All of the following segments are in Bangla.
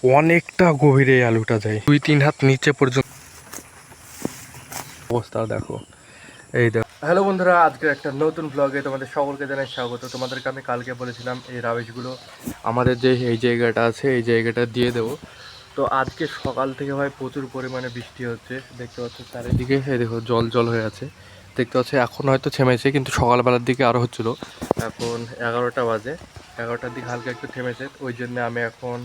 অনেকটা গভীরে এই আলুটা যায়, 2-3 হাত নিচে পর্যন্ত। অবস্থা দেখো, এই দেখো। হ্যালো বন্ধুরা, আজকে একটা নতুন ব্লগে তোমাদের সকলকে জানাই স্বাগত। তোমাদেরকে আমি কালকে বলেছিলাম এই রাবিশগুলো আমাদের যে এই জায়গাটা আছে এই জায়গাটা দিয়ে দেবো। তো আজকে সকাল থেকে ভাই প্রচুর পরিমাণে বৃষ্টি হচ্ছে, দেখতে পাচ্ছ চারিদিকে। এই দেখো জল জল হয়ে আছে, দেখতে পাচ্ছ। এখন হয়তো থেমেছে, কিন্তু সকালবেলার দিকে আরও হচ্ছিলো। এখন 11টা বাজে, 11টার দিকে হালকা একটু থেমেছে। ওই জন্য আমি এখন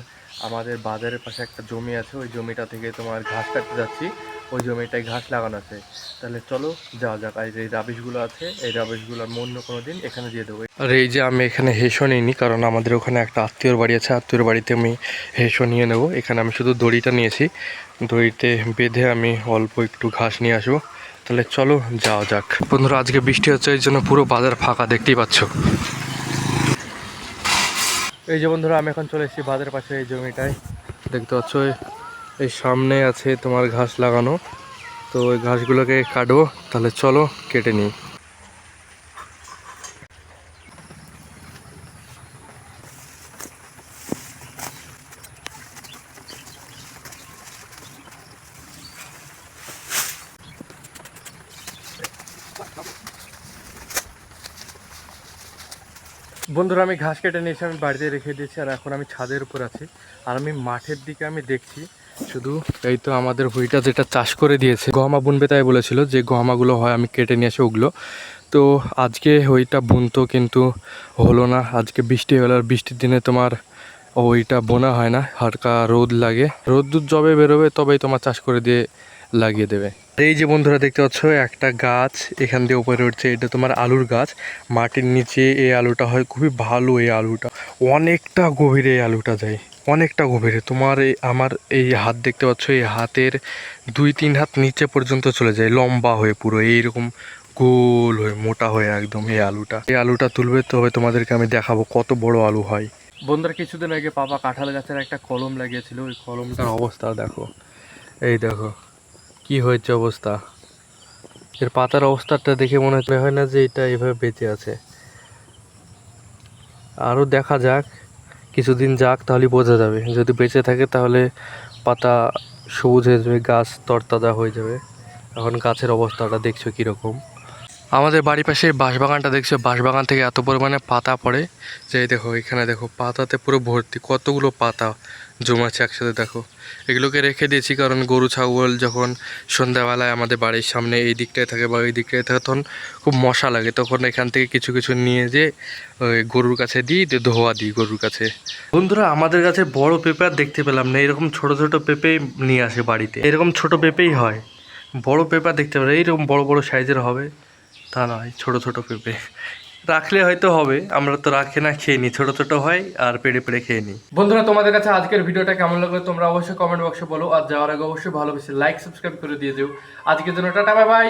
আমাদের বাজারের পাশে একটা জমি আছে, ওই জমিটা থেকে তোমার ঘাস কাটতে যাচ্ছি। ওই জমিটায় ঘাস লাগানো আছে, তাহলে চলো যাওয়া যাক। আর এই রাবিশগুলো আছে, এই রাবিশগুলো আমি অন্য কোনো দিন এখানে দিয়ে দেবো। আর এই যে আমি এখানে হেঁসো নিইনি, কারণ আমাদের ওখানে একটা আত্মীয়র বাড়ি আছে, আত্মীয়র বাড়িতে আমি হেঁসো নিয়ে নেবো। এখানে আমি শুধু দড়িটা নিয়েছি, দড়িতে বেঁধে আমি অল্প একটু ঘাস নিয়ে আসবো। তাহলে চলো যাওয়া যাক। বন্ধুরা, আজকে বৃষ্টি হচ্ছে, এই জন্য পুরো বাজার ফাঁকা, দেখতেই পাচ্ছ। এই যে বন্ধুরা, আমি এখন চলে এসেছি বাজারের পাশে এই জমিটায়, দেখতে পাচ্ছ। এই সামনে আছে তোমার ঘাস লাগানো, তো ওই ঘাসগুলোকে কাটবো। তাহলে চলো কেটে নিই। বন্ধুরা, আমি ঘাস কেটে নিয়েছি, আমি বাড়িতে রেখে দিয়েছি। আর এখন আমি ছাদের উপর আছি, আর আমি মাঠের দিকে আমি দেখছি শুধু। এই তো আমাদের হুইটা যেটা চাষ করে দিয়েছে, গহমা বুনবে তাই বলেছিল, যে গহমাগুলো হয় আমি কেটে নিয়ে আসি ওগুলো। তো আজকে ওইটা বুনতো, কিন্তু হলো না। আজকে বৃষ্টি হলো, আর বৃষ্টির দিনে তোমার ওইটা বোনা হয় না, হালকা রোদ লাগে। রোদ্দুর যবে বেরোবে তবেই তোমার চাষ করে দিয়ে লাগিয়ে দেবে। এই যে বন্ধুরা দেখতে পাচ্ছ, একটা গাছ এখান দিয়ে উপরে উঠছে, এটা তোমার আলুর গাছ। মাটির নিচে এই আলুটা হয়, খুবই ভালো এই আলুটা। অনেকটা গভীরে এই আলুটা যায়, অনেকটা গভীরে। তোমার এই আমার এই হাত দেখতে পাচ্ছ, এই হাতের 2-3 হাত নিচে পর্যন্ত চলে যায়, লম্বা হয়ে পুরো এইরকম গোল হয়ে মোটা হয়ে একদম। এই আলুটা তুলবে, তবে তোমাদেরকে আমি দেখাবো কত বড় আলু হয়। বন্ধুরা, কিছুদিন আগে পাপা কাঁঠাল গাছের একটা কলম লাগিয়েছিল, ওই কলমটার অবস্থা দেখো। এই দেখো কি হয়েছে অবস্থা। এর পাতার অবস্থাটা দেখে মনে হয় না যে এটা এভাবে বেঁচে আছে। আরও দেখা যাক, কিছুদিন যাক, তাহলে বোঝা যাবে। যদি বেঁচে থাকে তাহলে পাতা সবুজ হয়ে যাবে, গাছ তরতাজা হয়ে যাবে। এখন গাছের অবস্থাটা দেখছো কীরকম। আমাদের বাড়ির পাশে বাঁশবাগানটা দেখছো, বাঁশবাগান থেকে এত পরিমাণে পাতা পড়ে যে দেখো, এখানে দেখো পাতাতে পুরো ভর্তি, কতগুলো পাতা জমাচ্ছে একসাথে। দেখো, এগুলোকে রেখে দিয়েছি কারণ গরু ছাগল যখন সন্ধ্যাবেলায় আমাদের বাড়ির সামনে এই দিকটায় থাকে বা ওই দিকটায় থাকে, তখন খুব মশা লাগে। তখন এখান থেকে কিছু কিছু নিয়ে যে ওই গরুর কাছে দিই, ধোয়া দিই গরুর কাছে। বন্ধুরা, আমাদের কাছে বড় পেঁপে আর দেখতে পেলাম না, এরকম ছোট ছোট পেঁপেই নিয়ে আসে বাড়িতে। এরকম ছোট পেঁপেই হয়, বড় পেঁপে দেখতে পেলাম এইরকম বড় বড় সাইজের হবে তা নয়, ছোট ছোট পেঁপে। রাখলে হয়তো হবে, আমরা তো রাখি না, খেয়ে নিই। ছোট ছোট হয় আর পেড়ে পেড়ে খেয়ে নিই। বন্ধুরা, তোমাদের কাছে আজকের ভিডিওটা কেমন লাগলো তোমরা অবশ্যই কমেন্ট বক্সে বলো। আর যাওয়ার আগে অবশ্যই ভালোবেসে লাইক সাবস্ক্রাইব করে দিয়ে দিও। আজকের জন্য টাটা, বাই বাই।